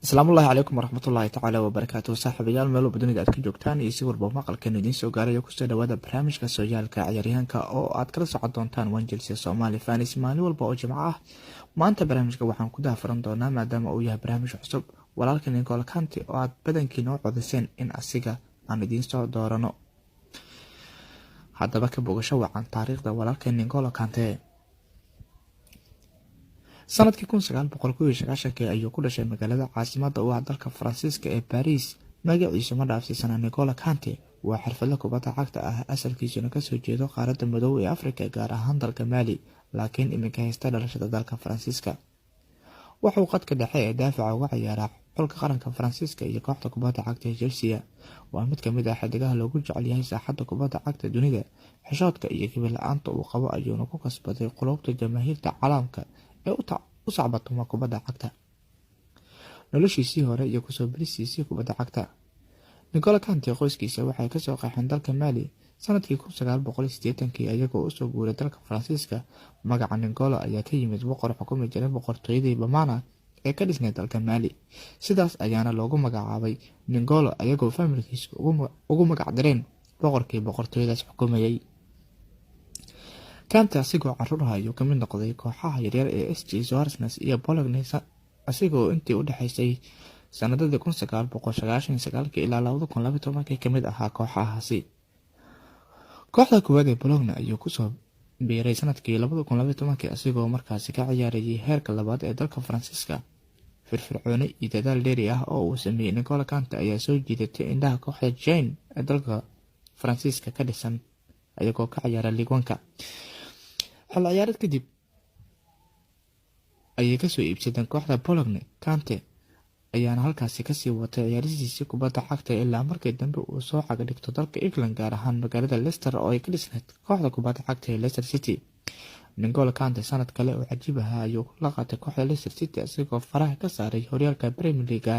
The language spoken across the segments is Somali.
asalaamu ullahi calaykum waraxmatullaahi tacaala wabarakaatuhu saaxiibayaal meel walba dunida aad ka joogtaan iyo si walba maqalkeenu idiin soo gaarayo kusoo dhawaada barnaamijka sooyaalka ciyaaryahanka oo aad kala socon doontaan wanjelsia soomaali fanis maalin walba oo jimco ah. maanta barnaamijka waxaan ku daafaran doonaa maadaama uu yahay barnaamij cusub walaalka N'Golo Kante oo aad badankiina u codiseen in asiga aan idiin soo doorano. haddaba ka bogasho wacan taariikhda walaalka N'Golo Kante. sanadkii 1990 ayuu ku dhashay magaalada caasimadda u ah dalka Faransiiska ee Paris. magaciisu ma dhaafsiisana N'Golo Kante waa xirfadle kubadda cagta ah asalkiisuna kasoo jeedo qaaradda madow ee Afrika gaar ahaan dalka Mali, laakiin iminka haysta dhalashada dalka Faransiiska. wuxuu qadka dhexe ee daafaca uga ciyaaraa xulka qaranka Faransiiska iyo kooxda kubadda cagta ee Chelsea. waa mid kamid ah xidigaha loogu jecel yahay saaxadda kubadda cagta dunida. xishoodka iyo kibir la'aanta uu qabo ayuuna ku kasbaday qulubta jamaahiirta caalamka ee u sacbatuma kubadda cagta. noloshiisii hore iyo kusoo biristiisii kubadda cagta. N'Golo Kante qoyskiisa waxay kasoo qaxeen dalka Mali sanadkii 1980 ayagoo usoo guuray dalka Faransiiska. magaca N'Golo ayaa ka yimid boqor xukumi jiray boqortooyadii Bamana ee ka dhisnay dalka Mali. sidaas ayaana loogu magacaabay N'Golo ayagoo familkiisa ugu magac direen boqorkii boqortooyadaas xukumayay. Kante asigoo caruur ah ayuu kamid noqday kooxaha yaryar ee SC Soares iyo Bologna asigoo intii u dhaxaysay sanadadii 1999 ilaa 2012 kamid ahaa kooxahaasi. kooxda koowaad ee Bologna ayuu kusoo biiray sanadkii 2012 asigoo markaasi ka ciyaarayay heerka labaad ee dalka Faransiiska. firfircooni iyo dadaal dheeri ah oo uu sameeyay N'Golo Kante ayaa soo jiidatay indhaha kooxda Rennes ee dalka Faransiiska ka dhisan ayagoo ka ciyaara Ligue 1. xil ciyaareed kadib ayay kasoo iibsadeen kooxda Bologna. Kante ayaana halkaasi kasii watay ciyaaristiisii kubadda cagta ilaa markii dambe uu soo caga dhigto dalka England gaar ahaan magaalada Leicester oo ay ka dhisneyd kooxda kubadda cagta ee Leicester City. N'Golo Kante sanad kale oo cajiib ah ayuu la qaatay kooxda Leicester City asigoo faraha ka saaray horyaalka Premier League.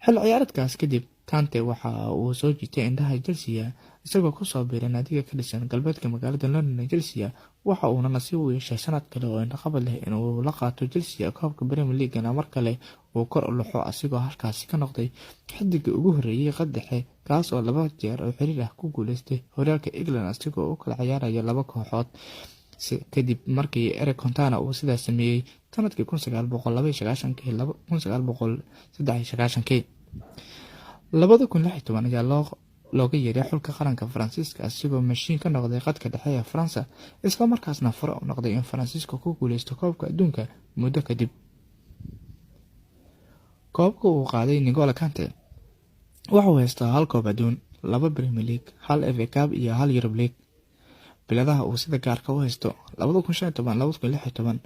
xil ciyaareedkaas kadib Kante waxa uu soo jiitay indhaha Chelsea isagoo kusoo biiray naadiga ka dhisan galbeedka magaalada London ee Chelsea. waxa uuna nasiib u yeeshay sanad kale oo indhaqabad leh inuu la qaato Chelsea koobka Premier League mar kale uu kor u luxo asigoo halkaasi ka noqday xidigii ugu horeeyay qad dhexe kaas oo 2 jeer oo xiriir ah ku guuleystay horyaalka England asigoo u kala ciyaaraya 2 kooxood kadib markii Eric Cantona uu sidaas sameeyay sanadkii 1992 2016 ayaa looga yeeray xulka qaranka Faransiiska asigoo mashiin ka noqday qadka dhexe ee Faransa isla markaasna furo u noqday in Faransiiska ku guuleysto koobka adduunka muddo kadib. koobka uu qaaday N'Golo Kante wuxuu haystaa 1 koob adduun, 2 Premier League, 1 FA Cup iyo 1 Europe League. biladaha uu sida gaarka u haysto 2015-2016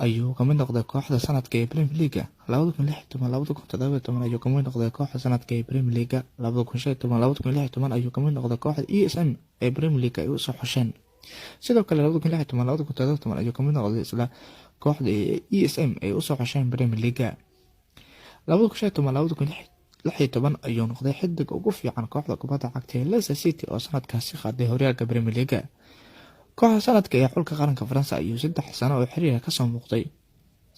ayuu kamid noqday kooxda sanadka ee Premier League. 2016-2017 ayuu kamid noqday kooxda sanadka ee Premier League. 2016 ayuu kamid noqday kooxda ESM ee Premier League ay u soo xosheen. sidoo kale 2016-2017 ayuu kamid noqday isla kooxda ESM ay u soo xosheen Premier League. 2016 ayuu noqday xidig ugu fiican kooxda kubadda cagta ee Leicester City oo sanadkaasi qaaday horyaalka Premier League. kooxda sanadka ee xulka qaranka Faransa ayuu 3 sano oo xiriir ka soo muuqday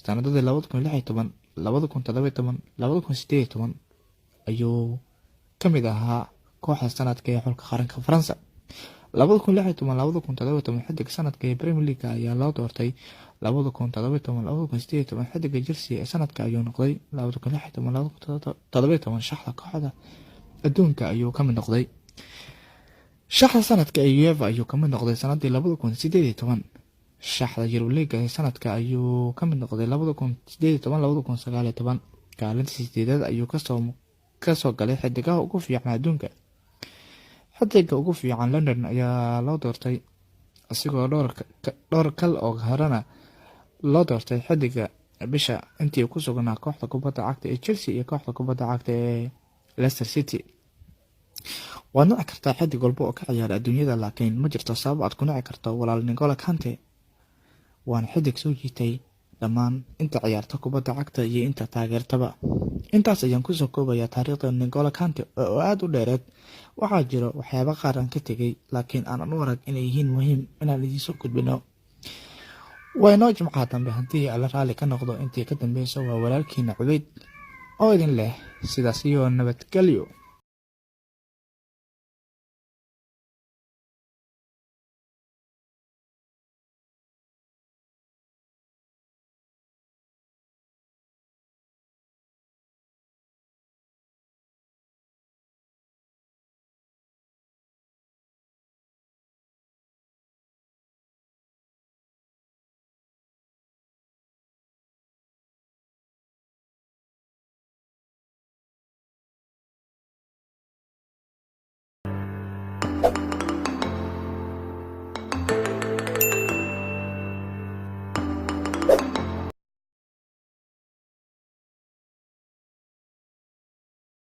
sanadadii 2016, 2017, 2018 ayuu kamid ahaa kooxda sanadka ee xulka qaranka Faransa. 2016-2017 xidig sanadka ee Premier League ayaa loo doortay. 2017-2018 xidiga Chelsea ee sanadka ayuu noqday. 2016-2017 shaxda kooxda adduunka ayuu kamid noqday. shaxda sanadka ee UEFA ayuu kamid noqday sanadii 2018. shaxda Europe League ee sanadka ayuu kamid noqday 2018-2019. kaalinta 8 ayuu kasoo galay xidigaha ugu fiican adduunka. xidiga ugu fiican London ayaa loo doortay asigoo dhowr kal oo horena loo doortay xidiga bisha intii ku sugnaa kooxda kubadda cagta ee Chelsea iyo kooxda kubadda cagta ee Leicester City. waad nici kartaa xidig walba oo ka ciyaara adduunyada, laakiin ma jirto sabab aad ku nici karto walaal N'Golo Kante. waana xidig soo jiitay dhammaan inta ciyaarta kubadda cagta iyo inta taageertaba. intaas ayaan kusoo koobayaa taariikhda N'Golo Kante oo aad u dheereed. waxaa jiro waxyaabo qaar aan ka tegay laakiin aan u arag inay yihiin muhiim inaan idiin soo gudbino. waa inoo jimcaha dambe haddii alla raalli ka noqdo. intii ka dambeysa waa walaalkiina Cubayd oo idin leh sidaas iyo nabadgelyo.